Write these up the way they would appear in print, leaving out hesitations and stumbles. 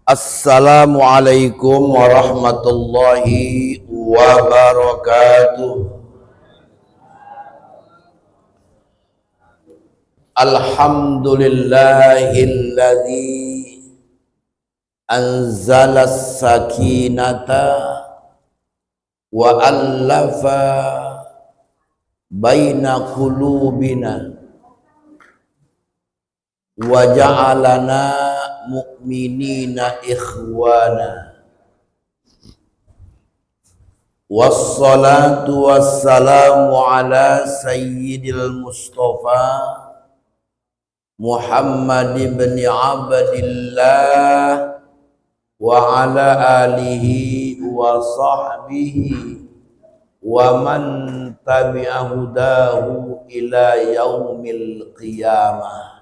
Assalamualaikum warahmatullahi wabarakatuh. Alhamdulillahilladzi anzala sakinata wa allafa baina qulubina wa ja'alana mu'minina ikhwana. Wassalatu wassalamu ala sayyidil mustafa Muhammad ibn Abdillah wa ala alihi wa sahbihi wa man tabi'a hudahu ila yaumil qiyamah.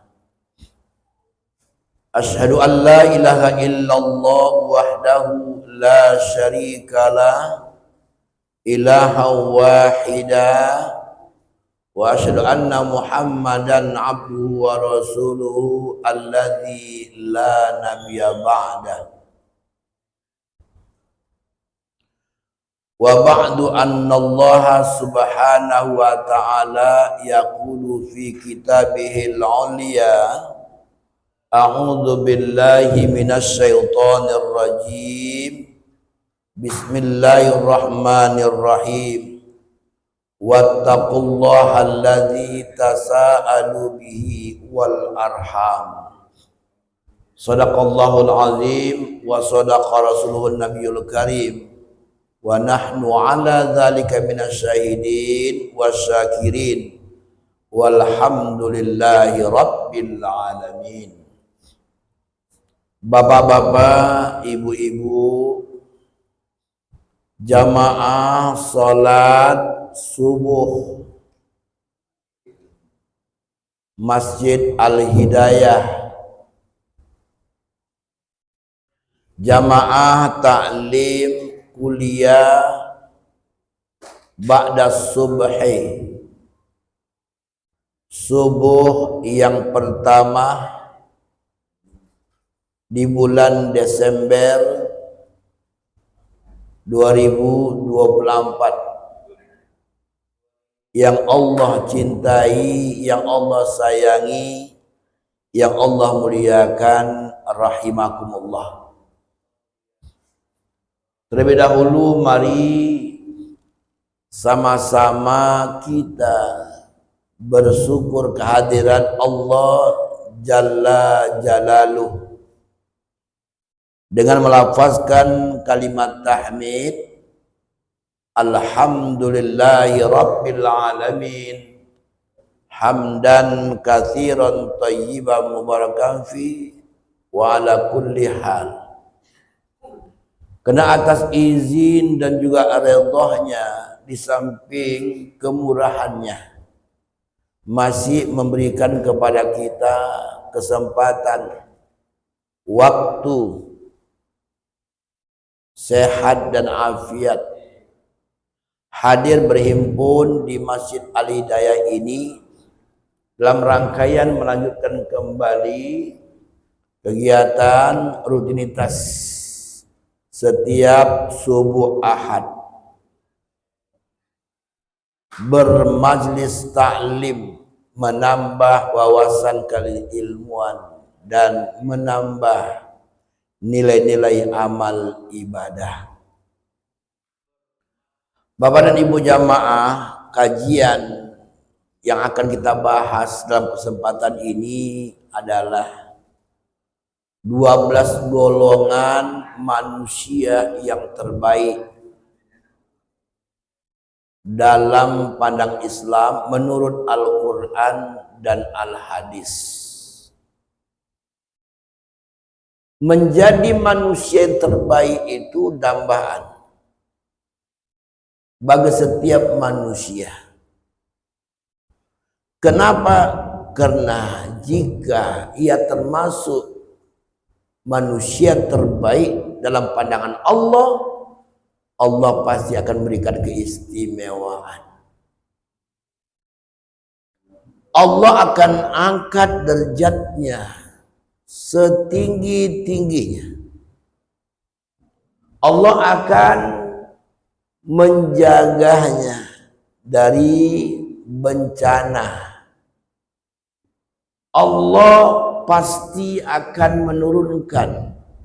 Asyhadu an la ilaha illallah wahdahu la syarika lah ilaha wahida wa asyhadu anna Muhammadan abduhu wa rasuluhu alladzi la nabiyya ba'da. Wa ba'du anna Allah subhanahu wa ta'ala yaqulu fi kitabihil 'ulya A'udzu billahi minasy syaithanir rajim. Bismillahirrahmanirrahim. Wattaqullaha alladzi tasaalu bihi wal arham. Shadaqallahul azim wa shadaqa rasuluhun nabiyul karim. Wa nahnu ala dzalika minasy syahidin wasyakirin. Walhamdulillahi rabbil alamin. Bapak-bapak, ibu-ibu, jamaah salat subuh Masjid Al-Hidayah, jamaah taklim kuliah ba'da subhi, subuh yang pertama di bulan Desember 2024 yang Allah cintai, yang Allah sayangi, yang Allah muliakan, rahimakumullah. Terlebih dahulu mari sama-sama kita bersyukur kehadiran Allah Jalla Jalaluh dengan melafazkan kalimat tahmid, alhamdulillahi rabbil alamin, hamdan katsiran thayyiban mubarakan fi wa ala kulli hal. Karena atas izin dan juga ridhanya, di samping kemurahannya masih memberikan kepada kita kesempatan, waktu, sehat dan afiat, hadir berhimpun di Masjid Al-Hidayah ini dalam rangkaian melanjutkan kembali kegiatan rutinitas setiap subuh Ahad, bermajlis taklim, menambah wawasan keilmuan dan menambah nilai-nilai amal ibadah. Bapak dan Ibu jamaah, kajian yang akan kita bahas dalam kesempatan ini adalah 12 golongan manusia yang terbaik dalam pandang Islam menurut Al-Quran dan Al-Hadis. Menjadi manusia yang terbaik itu dambaan bagi setiap manusia. Kenapa? Karena jika ia termasuk manusia terbaik dalam pandangan Allah, Allah pasti akan memberikan keistimewaan. Allah akan angkat derajatnya setinggi-tingginya Allah akan menjaganya dari bencana. Allah pasti akan menurunkan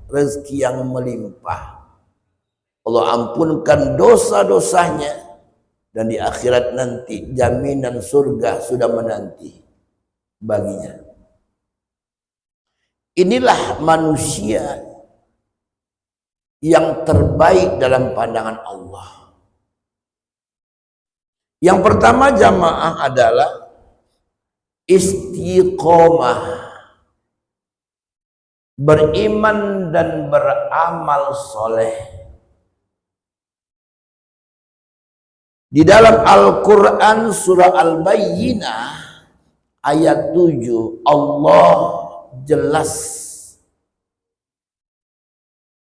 rezeki yang melimpah. Allah ampunkan dosa-dosanya, dan di akhirat nanti jaminan surga sudah menanti baginya. Inilah manusia yang terbaik dalam pandangan Allah. Yang pertama jamaah adalah istiqomah, beriman dan beramal soleh. Di dalam Al-Quran surah Al-Bayyinah ayat 7, Allah jelas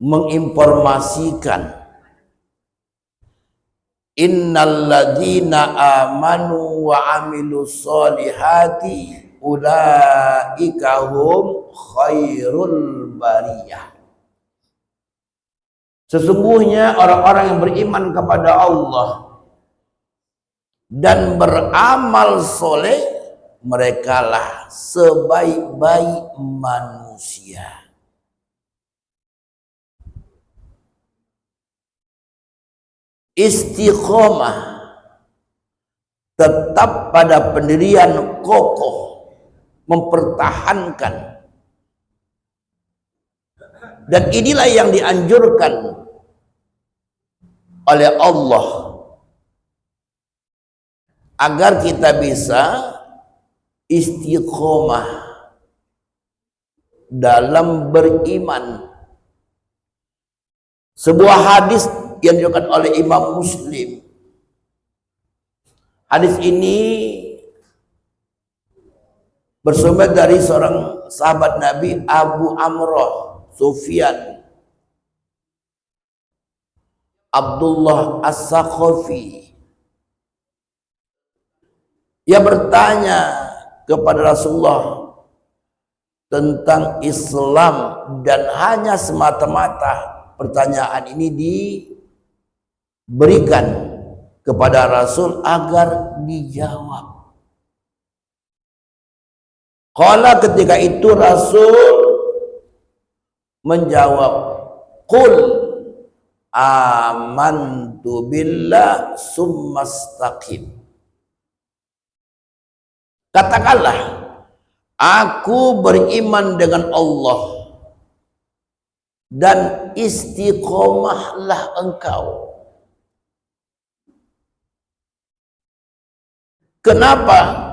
menginformasikan, innalladzina amanu wa amilus solihati ulaika hum khairul bariyah. Sesungguhnya orang-orang yang beriman kepada Allah dan beramal soleh, merekalah sebaik-baik manusia. Istiqomah, tetap pada pendirian kokoh, mempertahankan. Dan inilah yang dianjurkan oleh Allah agar kita bisa istiqomah dalam beriman. Sebuah hadis yang diriwayatkan oleh Imam Muslim. Hadis ini bersumber dari seorang sahabat Nabi, Abu Amroh Sufyan Abdullah As-Sakhafi. Ia bertanya kepada Rasulullah tentang Islam, dan hanya semata-mata pertanyaan ini diberikan kepada Rasul agar dijawab. Qala, ketika itu Rasul menjawab, qul amantu billah summastaqim. Katakanlah, aku beriman dengan Allah dan istiqomahlah engkau. Kenapa?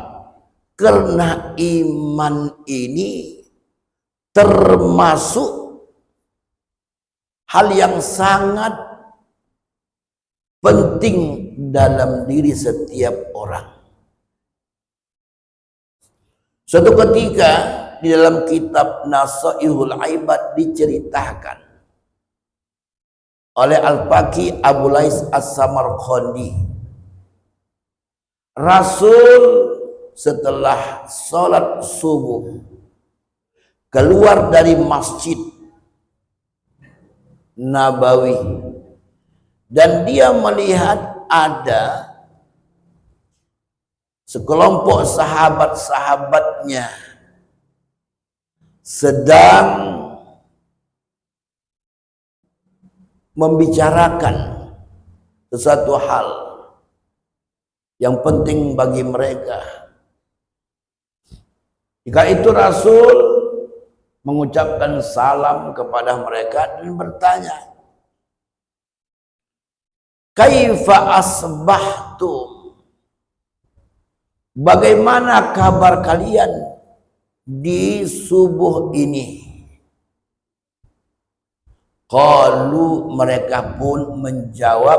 Karena iman ini termasuk hal yang sangat penting dalam diri setiap orang. Suatu ketika di dalam kitab Nasaihul Ibad diceritakan oleh Al-Faqih Abu Lais As-Samarqandi, Rasul setelah sholat subuh keluar dari Masjid Nabawi, dan dia melihat ada sekelompok sahabat-sahabatnya sedang membicarakan sesuatu hal yang penting bagi mereka. Jika itu Rasul mengucapkan salam kepada mereka dan bertanya, kaifa asbahtum? Bagaimana kabar kalian di subuh ini? Qalu, mereka pun menjawab,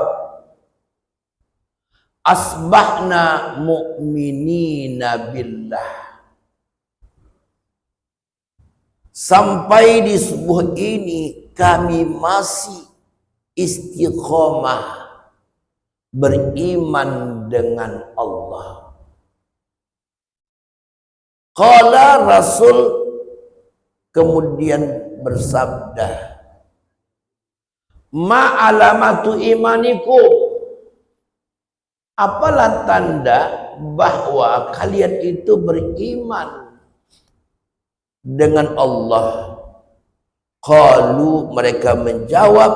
asbahna mu'minina billah. Sampai di subuh ini kami masih istiqomah beriman dengan Allah. Qala, Rasul kemudian bersabda, Ma alamatu imanikum, apalah tanda bahwa kalian itu beriman dengan Allah. Qalu, mereka menjawab,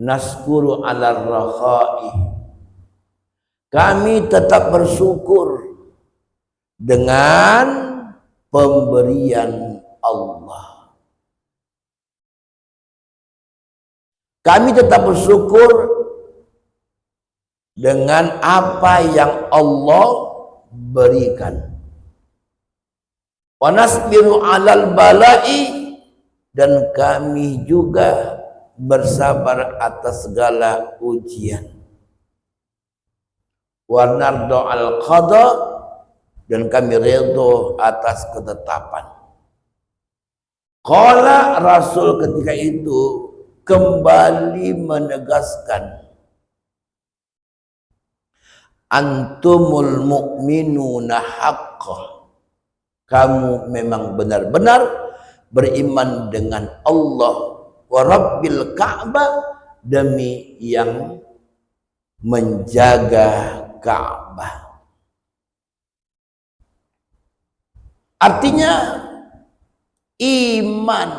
naskuru ala rakhai, kami tetap bersyukur dengan pemberian Allah. Kami tetap bersyukur dengan apa yang Allah berikan. Wa nasbiru 'alal bala'i, dan kami juga bersabar atas segala ujian. Wa nardo al qada, dan kami redha atas ketetapan. Qala, Rasul ketika itu kembali menegaskan, antumul mu'minuna haqqah, kamu memang benar-benar beriman dengan Allah, wa rabbil Ka'bah, demi yang menjaga Ka'bah. Artinya iman,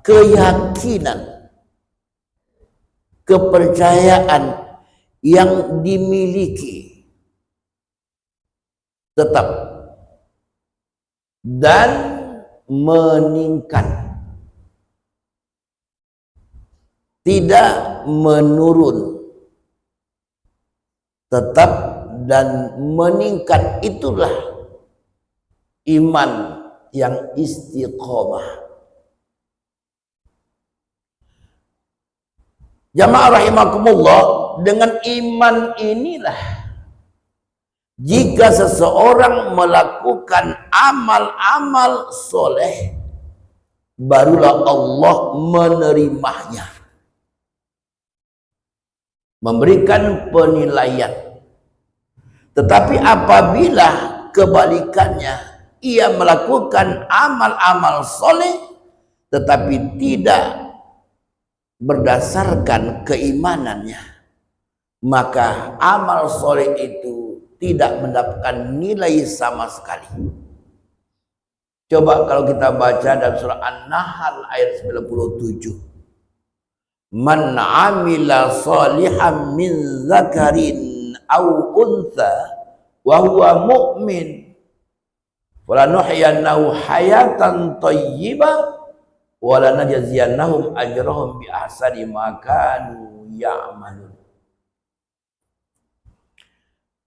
keyakinan, kepercayaan yang dimiliki tetap dan meningkat, tidak menurun, tetap dan meningkat. Itulah iman yang istiqomah. Jamaah rahimakumullah, dengan iman inilah jika seseorang melakukan amal-amal soleh, barulah Allah menerimanya, memberikan penilaian. Tetapi apabila kebalikannya, ia melakukan amal-amal soleh tetapi tidak berdasarkan keimanannya, maka amal soleh itu tidak mendapatkan nilai sama sekali. Coba kalau kita baca dalam surah An-Nahl ayat 97, man amila salihan min zakarin aw untha wa huwa mu'min falanuhyiyannahu hayatan thayyibah wala najziyannahum ajrahum bi ahsani ma kanu ya'malun.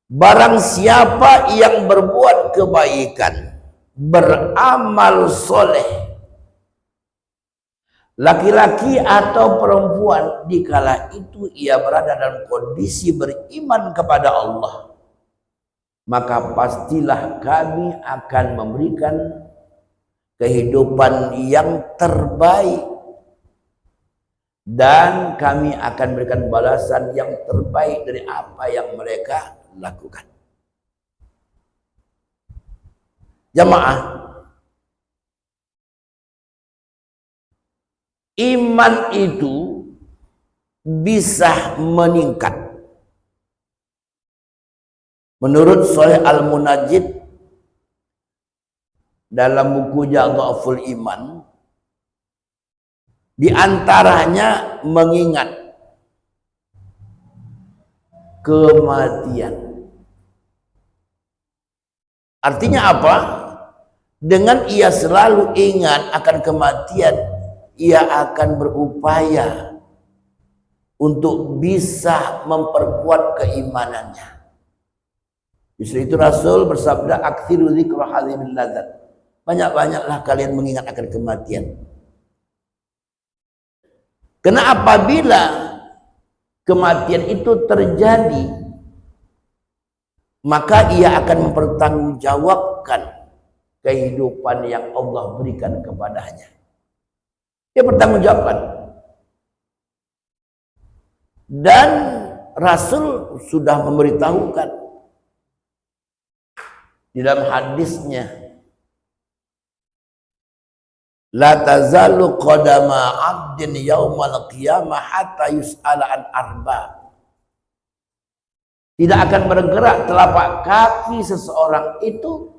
Barang siapa yang berbuat kebaikan, beramal soleh, laki-laki atau perempuan, dikala itu ia berada dalam kondisi beriman kepada Allah, maka pastilah kami akan memberikan kehidupan yang terbaik dan kami akan berikan balasan yang terbaik dari apa yang mereka lakukan. Jamaah, iman itu bisa meningkat. Menurut Shalih Al-Munajjid dalam bukunya Dha'ful Iman, di antaranya mengingat kematian. Artinya apa? Dengan ia selalu ingat akan kematian, ia akan berupaya untuk bisa memperkuat keimanannya. Justru itu Rasul bersabda, aktsiru dzikra hadhimil ladzat, banyak-banyaklah kalian mengingat akan kematian. Karena apabila kematian itu terjadi, maka ia akan mempertanggungjawabkan kehidupan yang Allah berikan kepadanya. Dia bertanggungjawabkan. Dan Rasul sudah memberitahukan di dalam hadisnya, La tazalu qadama 'abdin yaumal qiyamah hatta yus'ala an arba. Tidak akan bergerak telapak kaki seseorang itu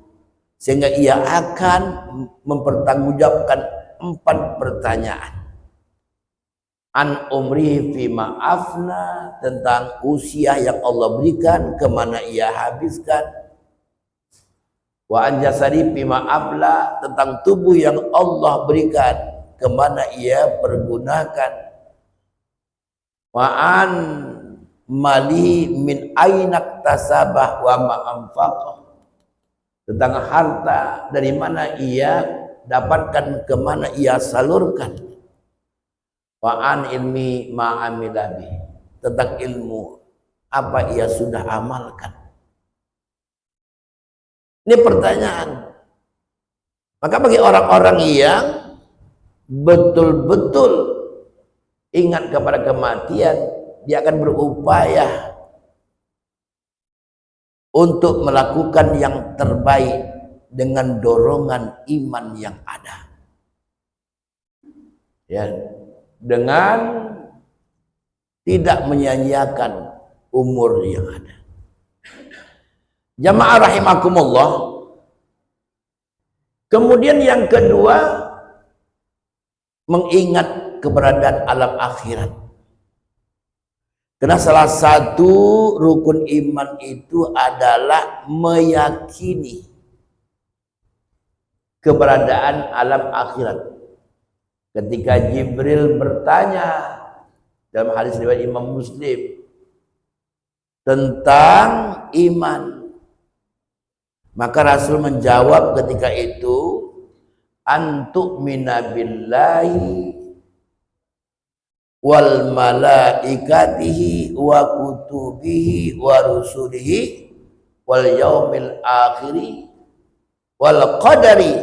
sehingga ia akan mempertanggungjawabkan 4 pertanyaan. An umri fima afna, tentang usia yang Allah berikan, kemana ia habiskan. Wa an jasadi fima abla, tentang tubuh yang Allah berikan, kemana ia pergunakan. Wa an mali min ainak tasabah wa ma anfaqah, tentang harta dari mana ia dapatkan, kemana ia salurkan. Wa an ilmi ma amilabi, tentang ilmu apa ia sudah amalkan. Ini pertanyaan. Maka bagi orang-orang yang betul-betul ingat kepada kematian, dia akan berupaya untuk melakukan yang terbaik dengan dorongan iman yang ada. Ya, dengan tidak menyia-nyiakan umur yang ada. Jamaah rahimakumullah. Kemudian yang kedua, mengingat keberadaan alam akhirat. Karena salah satu rukun iman itu adalah meyakini keberadaan alam akhirat. Ketika Jibril bertanya dalam hadis riwayat Imam Muslim tentang iman, maka Rasul menjawab ketika itu, antu'mina billahi wal malaikatihi wa kutubihi wa rusulihi wal yaumil akhiri wal qadari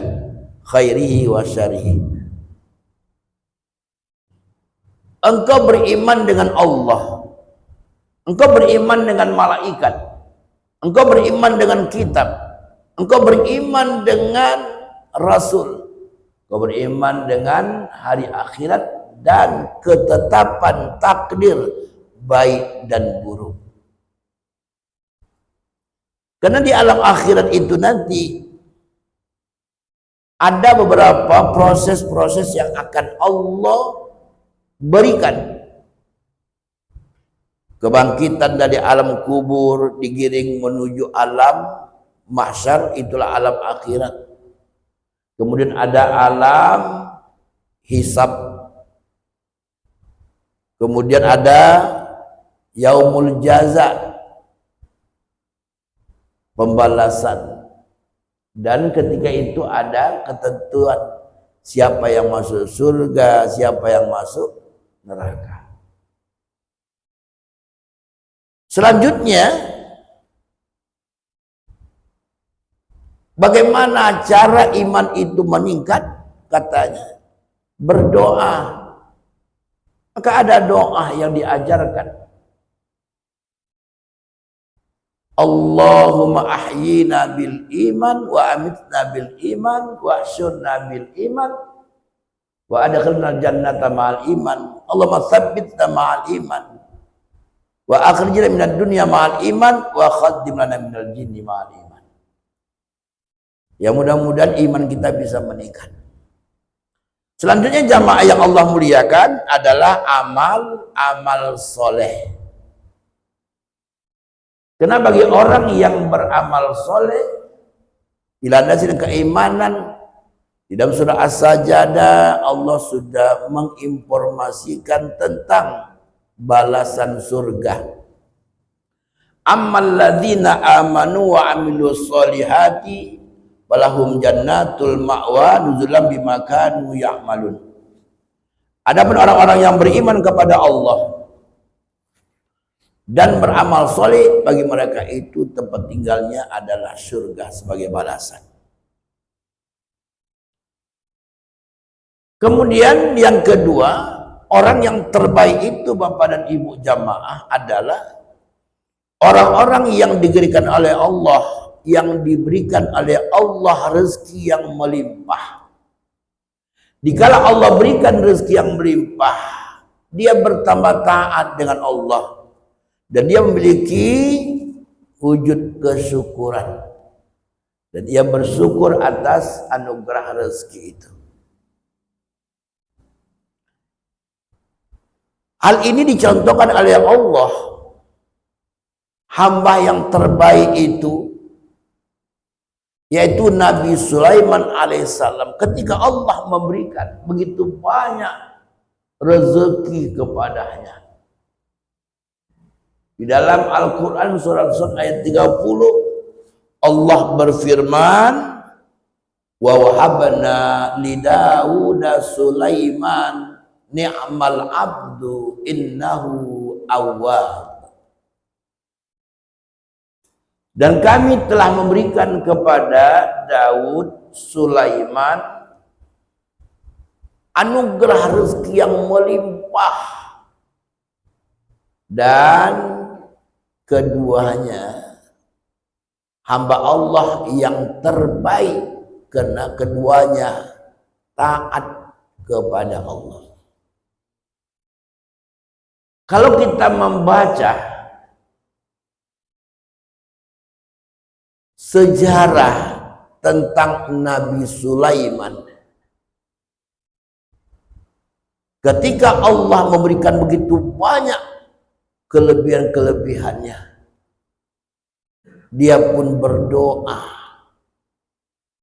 khairihi wa syarihi. Engkau beriman dengan Allah, engkau beriman dengan malaikat, engkau beriman dengan kitab, engkau beriman dengan Rasul, engkau beriman dengan hari akhirat dan ketetapan takdir baik dan buruk. Karena di alam akhirat itu nanti ada beberapa proses-proses yang akan Allah berikan. Kebangkitan dari alam kubur, digiring menuju alam mahsyar, itulah alam akhirat. Kemudian ada alam hisab. Kemudian ada yaumul jaza, pembalasan. Dan ketika itu ada ketentuan siapa yang masuk surga, siapa yang masuk neraka. Selanjutnya, bagaimana cara iman itu meningkat? Katanya berdoa. Maka ada doa yang diajarkan. Allahumma ahyina bil iman wa amitna bil iman wa asyurna bil iman wa adkhilna jannata ma'al iman. Allahumma tsabbitna ma'al iman wa akhrijna minad dunya ma'al iman wa khaddim lana minal jinni ma'al iman. Ya, mudah-mudahan iman kita bisa meningkat. Selanjutnya jamaah yang Allah muliakan adalah amal soleh. Karena bagi orang yang beramal soleh dilandasi dengan keimanan, di dalam surah As-Sajdah Allah sudah menginformasikan tentang balasan surga. Ammal ladzina amanu wa amilus solihati walahum jannatul ma'wa nuzulan bima kanu ya'malun. Adapun orang-orang yang beriman kepada Allah dan beramal soleh, bagi mereka itu tempat tinggalnya adalah surga sebagai balasan. Kemudian yang kedua, orang yang terbaik itu Bapak dan Ibu jamaah adalah orang-orang yang diberikan oleh Allah, yang diberikan oleh Allah rezeki yang melimpah, Dikala Allah berikan rezeki yang melimpah, dia bertambah taat dengan Allah dan dia memiliki wujud kesyukuran dan ia bersyukur atas anugerah rezeki itu. Hal ini dicontohkan oleh Allah. Hamba yang terbaik itu yaitu Nabi Sulaiman alaihissalam, ketika Allah memberikan begitu banyak rezeki kepadanya. Di dalam Al-Quran surat ayat 30 Allah berfirman, wa wahabna li Dawuda Sulaiman ni'mal abdu innahu awwab. Dan kami telah memberikan kepada Daud Sulaiman anugerah rezeki yang melimpah, dan keduanya hamba Allah yang terbaik karena keduanya taat kepada Allah. Kalau kita membaca sejarah tentang Nabi Sulaiman, ketika Allah memberikan begitu banyak kelebihan-kelebihannya, dia pun berdoa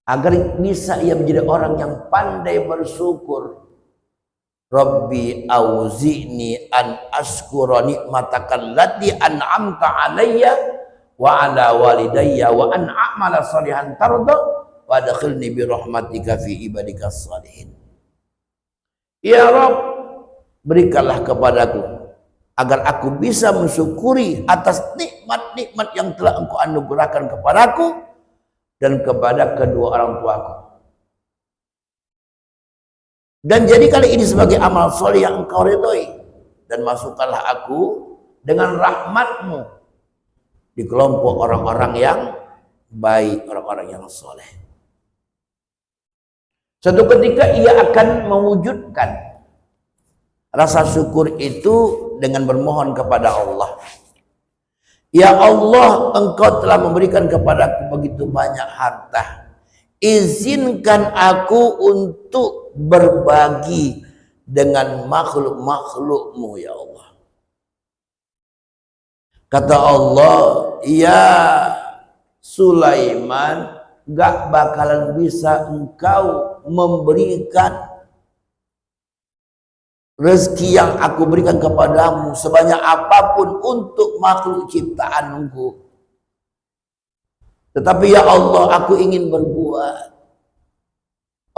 agar bisa ia menjadi orang yang pandai bersyukur. Rabbi auzi'ni an ashkura nikmatakal lati an'amta alayya wa ala walidayya wa an a'mala salihan tarda wa adkhilni bi rahmatika fi ibadikas salihin. Ya Rabb, berikanlah kepadaku agar aku bisa mensyukuri atas nikmat-nikmat yang telah Engkau anugerahkan kepadaku dan kepada kedua orang tuaku. Dan jadikanlah ini sebagai amal soleh yang Engkau ridhoi, dan masukkanlah aku dengan rahmat-Mu di kelompok orang-orang yang baik, orang-orang yang soleh. Suatu ketika ia akan mewujudkan rasa syukur itu dengan bermohon kepada Allah. Ya Allah, Engkau telah memberikan kepadaku begitu banyak harta. Izinkan aku untuk berbagi dengan makhluk-makhluk-Mu ya Allah. Kata Allah, ya Sulaiman, gak bakalan bisa engkau memberikan rezeki yang aku berikan kepadamu sebanyak apapun untuk makhluk ciptaanku. Tetapi ya Allah, aku ingin berbuat.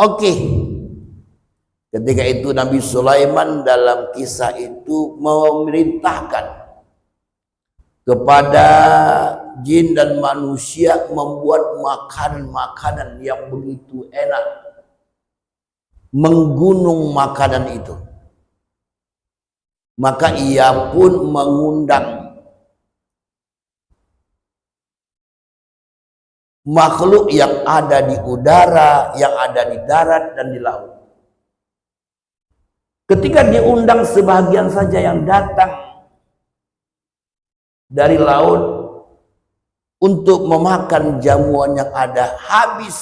Oke. Ketika itu Nabi Sulaiman dalam kisah itu memerintahkan kepada jin dan manusia membuat makanan-makanan yang begitu enak, menggunung makanan itu. Maka ia pun mengundang makhluk yang ada di udara, yang ada di darat dan di laut. Ketika diundang sebagian saja yang datang dari laut untuk memakan jamuan yang ada, habis,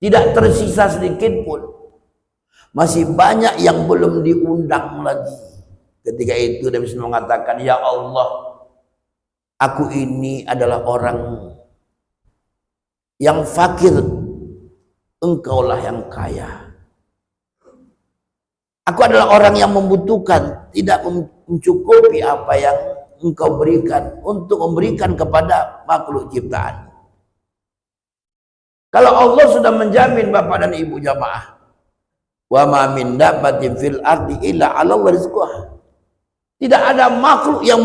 tidak tersisa sedikit pun. Masih banyak yang belum diundang lagi. Ketika itu Nabi SAW mengatakan, ya Allah, aku ini adalah orang yang fakir, Engkaulah yang kaya. Aku adalah orang yang membutuhkan, tidak mencukupi apa yang Engkau berikan untuk memberikan kepada makhluk ciptaan. Kalau Allah sudah menjamin Bapak dan Ibu jamaah, wa ma min dabbatin fil ardi illa 'ala Allah rizquha. Tidak ada makhluk yang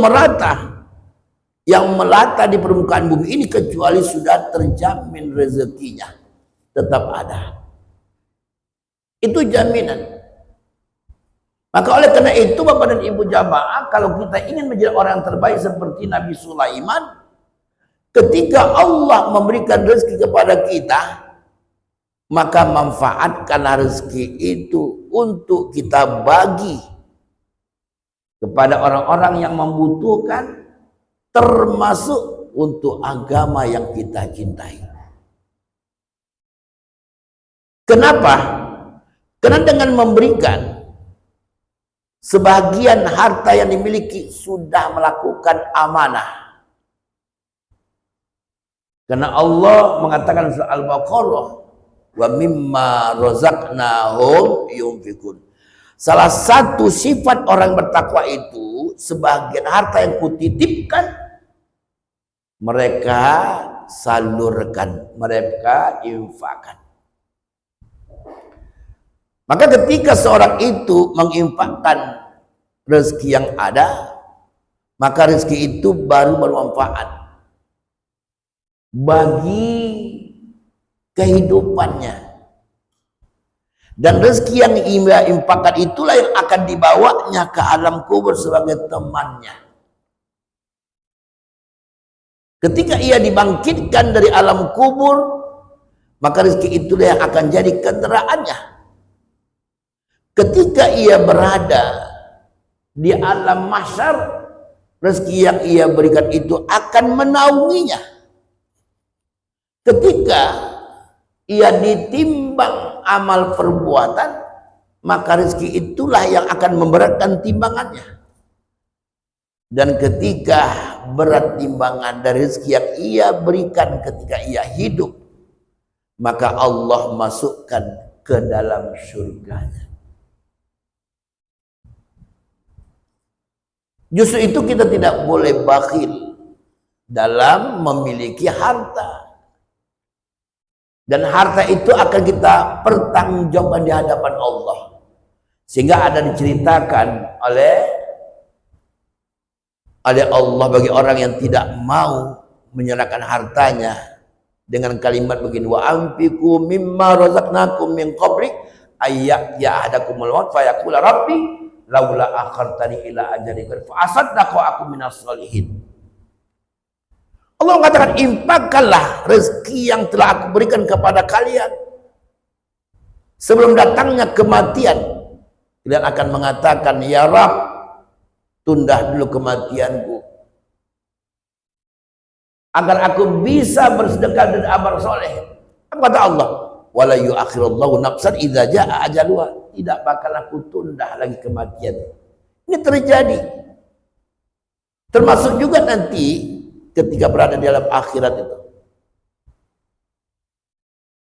melata di permukaan bumi ini kecuali sudah terjamin rezekinya. Tetap ada. Itu jaminan. Maka oleh karena itu Bapak dan Ibu jamaah, kalau kita ingin menjadi orang yang terbaik seperti Nabi Sulaiman, ketika Allah memberikan rezeki kepada kita, maka manfaatkanlah rezeki itu untuk kita bagi kepada orang-orang yang membutuhkan, termasuk untuk agama yang kita cintai. Kenapa? Karena dengan memberikan sebagian harta yang dimiliki sudah melakukan amanah. Karena Allah mengatakan surah Al-Baqarah, wa mimma razaqnahum yunfikun. Salah satu sifat orang bertakwa itu, sebagian harta yang kutitipkan mereka salurkan, mereka infakkan. Maka ketika seorang itu menginfakkan rezeki yang ada, maka rezeki itu baru bermanfaat bagi kehidupannya. Dan rezeki yang ia infakkan itulah yang akan dibawanya ke alam kubur sebagai temannya. Ketika ia dibangkitkan dari alam kubur, maka rezeki itulah yang akan jadi kendaraannya. Ketika ia berada di alam mahsyar, rezeki yang ia berikan itu akan menaunginya. Ketika ia ditimbang amal perbuatan, maka rezeki itulah yang akan memberatkan timbangannya. Dan ketika berat timbangan dari rezeki yang ia berikan ketika ia hidup, maka Allah masukkan ke dalam surganya. Justru itu kita tidak boleh bakhil dalam memiliki harta. Dan harta itu akan kita pertanggungjawabkan di hadapan Allah. Sehingga ada diceritakan oleh Allah bagi orang yang tidak mau menyerahkan hartanya dengan kalimat begini, wa anfiqu mimma razaqnakum min qabli ayya ahadakumul maut fayaqula rabbi laula akhartani ila ajalin qarib fa asaddaqu aku minas sholihin. Allah mengatakan, infakkanlah rezeki yang telah aku berikan kepada kalian sebelum datangnya kematian. Kalian akan mengatakan, ya Rabb, tunda dulu kematianku agar aku bisa bersedekah dan amal soleh. Apa kata Allah? Wala yu'akhirullahu nafsan idza jaa ajaluha. Tidak bakal aku tunda lagi kematian. Ini terjadi. Termasuk juga nanti ketika berada di dalam akhirat itu.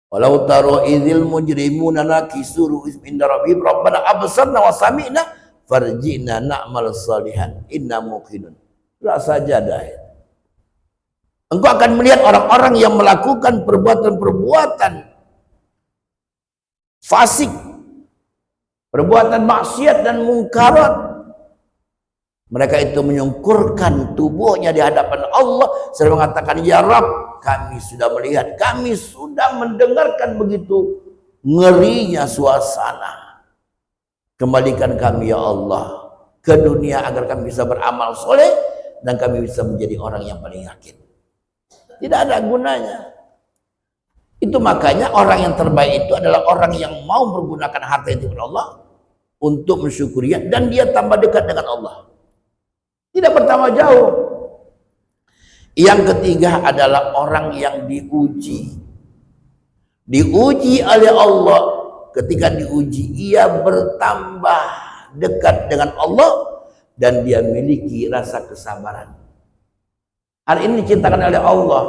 Walau taro idzil mujrimuna nakisuru inda rabbihim rabbana absarna wa sami'na farji'na na'mal salihan inna muqinun. Rasa jadah. Engkau akan melihat orang-orang yang melakukan perbuatan-perbuatan fasik, perbuatan maksiat dan mungkarat. Mereka itu menyungkurkan tubuhnya di hadapan Allah serta mengatakan, ya Rabb, kami sudah melihat, kami sudah mendengarkan begitu ngerinya suasana. Kembalikan kami ya Allah ke dunia agar kami bisa beramal soleh dan kami bisa menjadi orang yang paling yakin. Tidak ada gunanya. Itu makanya orang yang terbaik itu adalah orang yang mau menggunakan harta itu kepada Allah untuk mensyukurinya dan dia tambah dekat dengan Allah. Tidak bertambah jauh. Yang ketiga adalah orang yang diuji. Diuji oleh Allah. Ketika diuji, ia bertambah dekat dengan Allah dan dia memiliki rasa kesabaran. Hal ini diceritakan oleh Allah.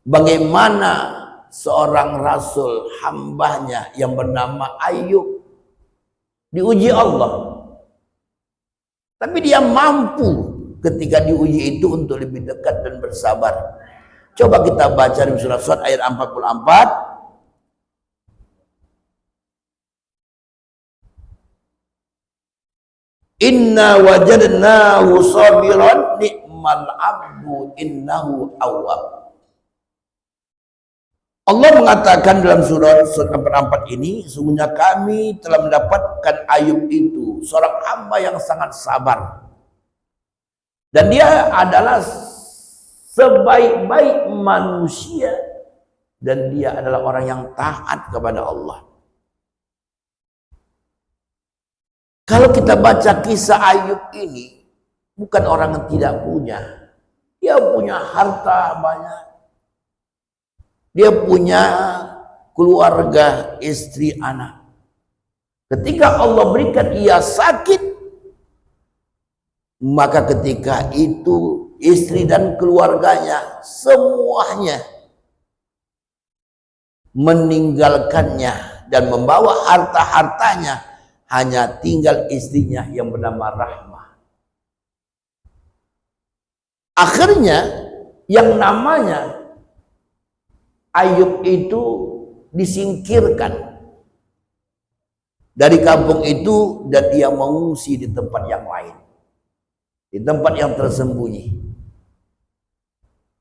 Bagaimana seorang rasul hambanya yang bernama Ayub diuji Allah. Tapi dia mampu ketika diuji itu untuk lebih dekat dan bersabar. Coba kita baca di surah Sad ayat 44. Inna wajadnahu sabiran ni'mal abdu innahu awwab. Allah mengatakan dalam surah 44 ini, sungguhnya kami telah mendapatkan Ayub itu, seorang hamba yang sangat sabar. Dan dia adalah sebaik-baik manusia dan dia adalah orang yang taat kepada Allah. Kalau kita baca kisah Ayub ini, bukan orang yang tidak punya. Dia punya harta banyak. Dia punya keluarga, istri, anak. Ketika Allah berikan ia sakit, maka ketika itu istri dan keluarganya semuanya meninggalkannya dan membawa harta-hartanya. Hanya tinggal istrinya yang bernama Rahmah. Akhirnya yang namanya Ayub itu disingkirkan dari kampung itu dan dia mengungsi di tempat yang lain, di tempat yang tersembunyi.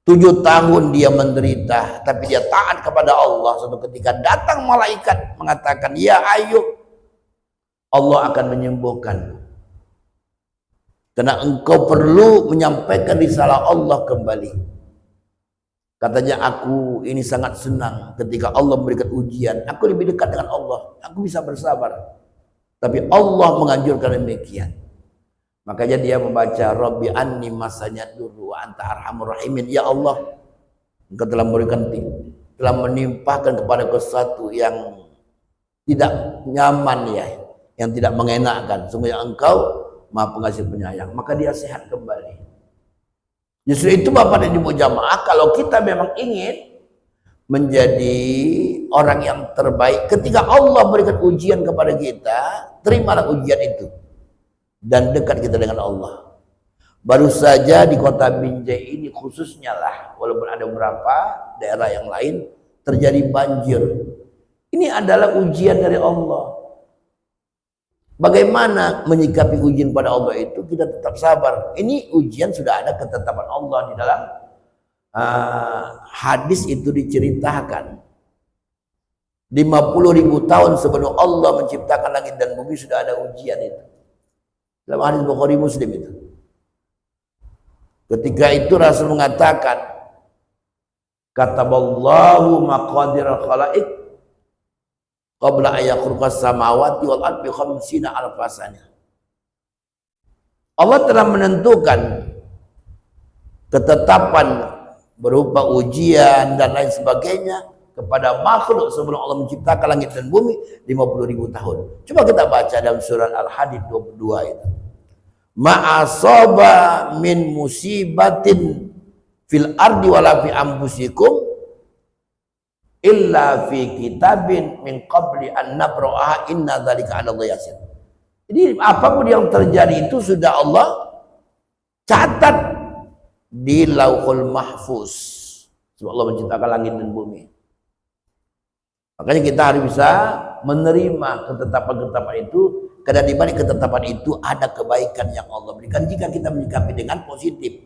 7 tahun dia menderita, tapi dia taat kepada Allah. Suatu ketika datang malaikat mengatakan, ya Ayub, Allah akan menyembuhkan karena engkau perlu menyampaikan risalah Allah kembali. Katanya, aku ini sangat senang ketika Allah memberikan ujian. Aku lebih dekat dengan Allah, aku bisa bersabar. Tapi Allah menganjurkan demikian. Makanya dia membaca, Rabbi anni masanya duru wa anta arhamur rahimin. Ya Allah, engkau telah memberikan, telah menimpahkan kepada sesuatu yang tidak nyaman, ya, yang tidak mengenakkan. Sungguhnya engkau Maha Pengasih Penyayang. Maka dia sehat kembali. Justru itu Bapak dan Ibu jamaah, kalau kita memang ingin menjadi orang yang terbaik, ketika Allah berikan ujian kepada kita, terimalah ujian itu dan dekat kita dengan Allah. Baru saja di kota Binjai ini khususnya lah, walaupun ada beberapa daerah yang lain terjadi banjir. Ini adalah ujian dari Allah. Bagaimana menyikapi ujian pada Allah itu? Kita tetap sabar. Ini ujian, sudah ada ketetapan Allah di dalam hadis itu diceritakan. 50.000 tahun sebelum Allah menciptakan langit dan bumi sudah ada ujian itu. Dalam hadis Bukhari Muslim itu. Ketika itu Rasul mengatakan, kataballahu maqadir al-khalaiq qabla ayakhluqas samawati wal ardi khamsina alfasana. Allah telah menentukan ketetapan berupa ujian dan lain sebagainya kepada makhluk sebelum Allah menciptakan langit dan bumi 50.000 tahun. Coba kita baca dalam surat Al-Hadid 22 itu. Ma'asaba min musibatin fil ardi wala fi anfusikum illa fi kitabin min qabli an nabra'aha inna dzalika 'ala Allah yasir. Jadi apapun yang terjadi itu sudah Allah catat di Lauhul Mahfuz. Sebab Allah menciptakan langit dan bumi. Makanya kita harus bisa menerima ketetapan-ketetapan itu, karena di balik ketetapan itu ada kebaikan yang Allah berikan jika kita menyikapi dengan positif.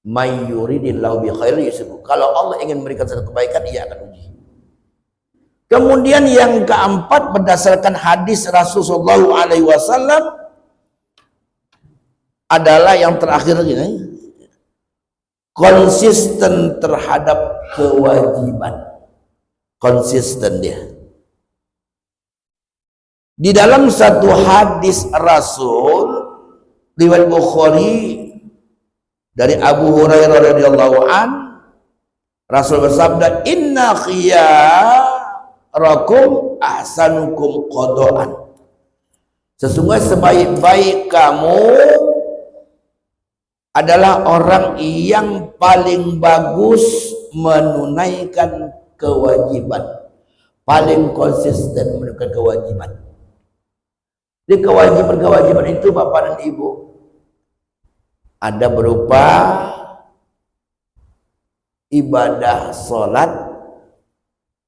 May yuridillahu bi khairin yusibhu. Kalau Allah ingin memberikan satu kebaikan, ia akan uji. Kemudian yang keempat, berdasarkan hadis Rasulullah SAW adalah yang terakhir ini, konsisten terhadap kewajiban. Konsisten dia. Di dalam satu hadis Rasul riwayat Bukhari dari Abu Hurairah radhiyallahu an, Rasul bersabda, inna khiyarakum ahsanukum qada'an. Sesungguhnya sebaik-baik kamu adalah orang yang paling bagus menunaikan kewajiban, paling konsisten menunaikan kewajiban. Di kewajiban-kewajiban itu Bapak dan Ibu ada berupa ibadah sholat,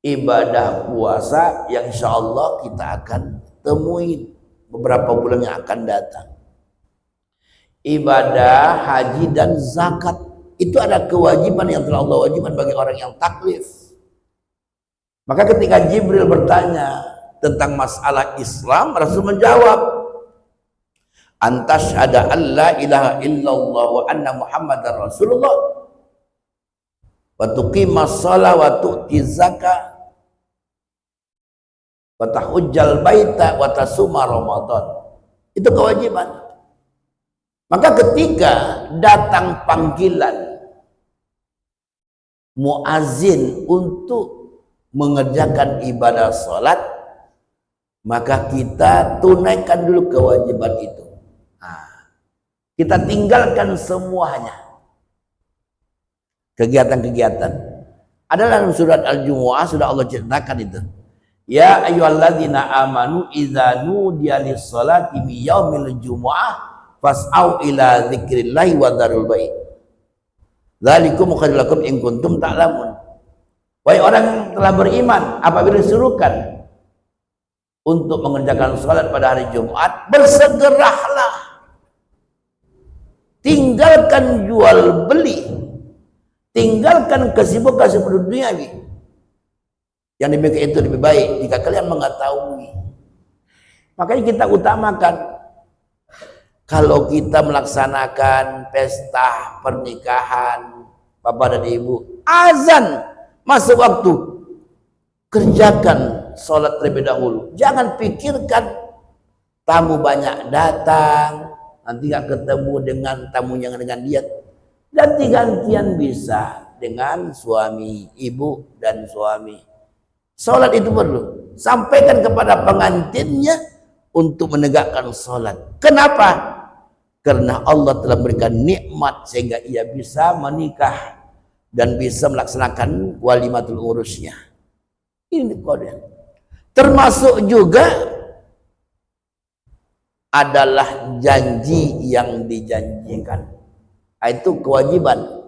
ibadah puasa yang insya Allah kita akan temui beberapa bulan yang akan datang. Ibadah haji dan zakat itu ada kewajiban yang telah Allah wajibkan bagi orang yang taklif. Maka ketika Jibril bertanya tentang masalah Islam, Rasul menjawab, antasyhada an la ilaha illallah wa anna muhammadar rasulullah wa tuqimas shalah wa tu'tiz zakah wa tahujjal baita wa tasuma ramadan. Itu kewajiban. Maka ketika datang panggilan muazin untuk mengerjakan ibadah salat, maka kita tunaikan dulu kewajiban itu. Nah, kita tinggalkan semuanya. Kegiatan-kegiatan. Adalah dalam surat Al-Jumu'ah sudah Allah ceritakan itu. Ya ayyuhalladzina amanu idza nudiya lis-salati mi yaumil jumu'ah fas'au ila dzikrillahi wa dzarul bai'. Dzalikum khairul lakum in kuntum ta'lamun. Wahai orang yang telah beriman, apabila disuruhkan untuk mengerjakan salat pada hari Jumat, bersegeralah. Tinggalkan jual beli. Tinggalkan kesibukan duniawi. Yang demikian itu lebih baik jika kalian mengetahui. Makanya kita utamakan kalau kita melaksanakan pesta pernikahan bapak dan ibu, azan masuk waktu, kerjakan sholat terlebih dahulu. Jangan pikirkan tamu banyak datang, nanti gak ketemu dengan tamunya dengan dia. Ganti-gantian bisa dengan suami, ibu dan suami. Sholat itu perlu. Sampaikan kepada pengantinnya untuk menegakkan sholat. Kenapa? Karena Allah telah berikan nikmat sehingga ia bisa menikah dan bisa melaksanakan walimatul urusnya. Ini kode. Termasuk juga adalah janji yang dijanjikan. Itu kewajiban.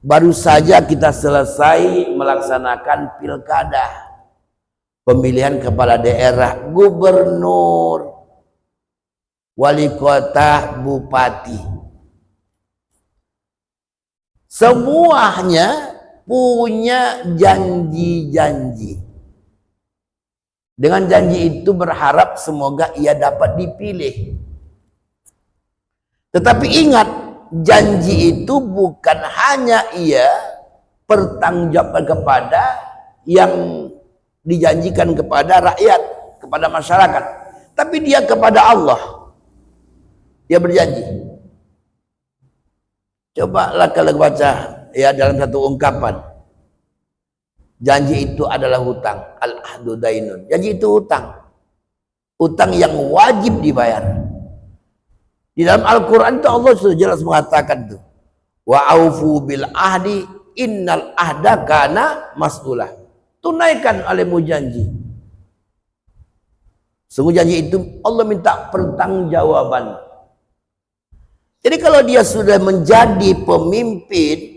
Baru saja kita selesai melaksanakan pilkada, pemilihan kepala daerah, gubernur, wali kota, bupati. Semuanya punya janji-janji. Dengan janji itu berharap semoga ia dapat dipilih. Tetapi ingat, janji itu bukan hanya ia bertanggungjawab kepada yang dijanjikan kepada rakyat, kepada masyarakat, tapi dia kepada Allah. Dia berjanji. Cobalah kalau baca ya dalam satu ungkapan. Janji itu adalah hutang. Al-ahdu dainun. Janji itu hutang. Hutang yang wajib dibayar. Di dalam Al-Quran itu Allah sudah jelas mengatakan tuh, wa aufu bil ahdi innal ahda kana mas'ulah. Tunaikan olehmu janji. Sungguh janji itu Allah minta pertanggungjawaban. Jadi kalau dia sudah menjadi pemimpin,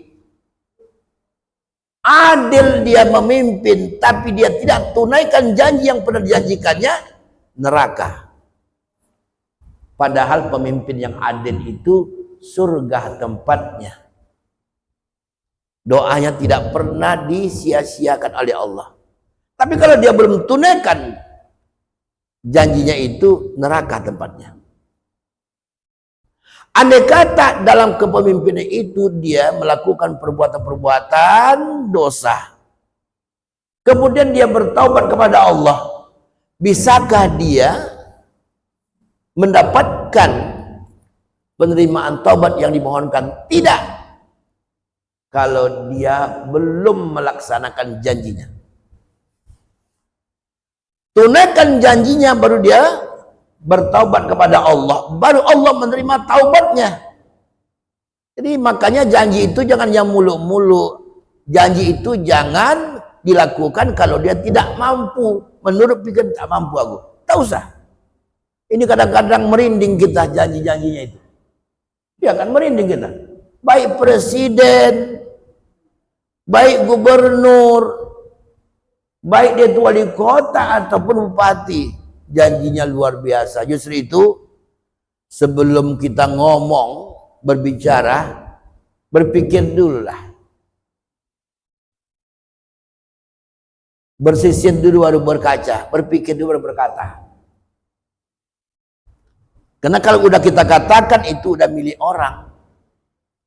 adil dia memimpin, tapi dia tidak tunaikan janji yang pernah dijanjikannya, neraka. Padahal pemimpin yang adil itu surga tempatnya. Doanya tidak pernah disia-siakan oleh Allah. Tapi kalau dia belum tunaikan janjinya itu, neraka tempatnya. Andai kata dalam kepemimpinan itu dia melakukan perbuatan-perbuatan dosa, kemudian dia bertaubat kepada Allah, bisakah dia mendapatkan penerimaan taubat yang dimohonkan? Tidak, kalau dia belum melaksanakan janjinya. Tunaikan janjinya, baru dia bertaubat kepada Allah, baru Allah menerima taubatnya. Jadi makanya janji itu jangan yang mulu-mulu. Janji itu jangan dilakukan kalau dia tidak mampu. Menurut pikir tak mampu aku, tak usah. Ini kadang-kadang merinding kita janji-janjinya itu. Ya kan merinding kita. Baik presiden, baik gubernur, baik dia itu wali kota ataupun bupati, janjinya luar biasa. Justru itu sebelum kita ngomong, berbicara, berpikir dulu lah. Bersisir dulu baru berkaca, berpikir dulu baru berkata. Karena kalau udah kita katakan itu udah milik orang.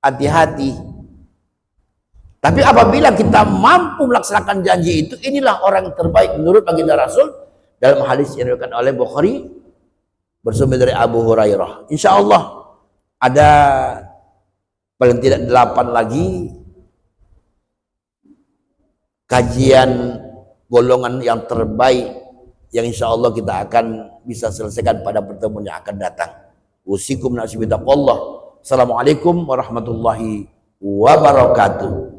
hati-hati. Tapi apabila kita mampu melaksanakan janji itu, inilah orang terbaik menurut baginda Rasul dalam hadis yang diriwayatkan oleh Bukhari bersumber dari Abu Hurairah. Insya Allah ada paling tidak 8 lagi kajian golongan yang terbaik yang insya Allah kita akan bisa selesaikan pada pertemuan yang akan datang. Usikum nasibi taqwallah. Assalamualaikum warahmatullahi wabarakatuh.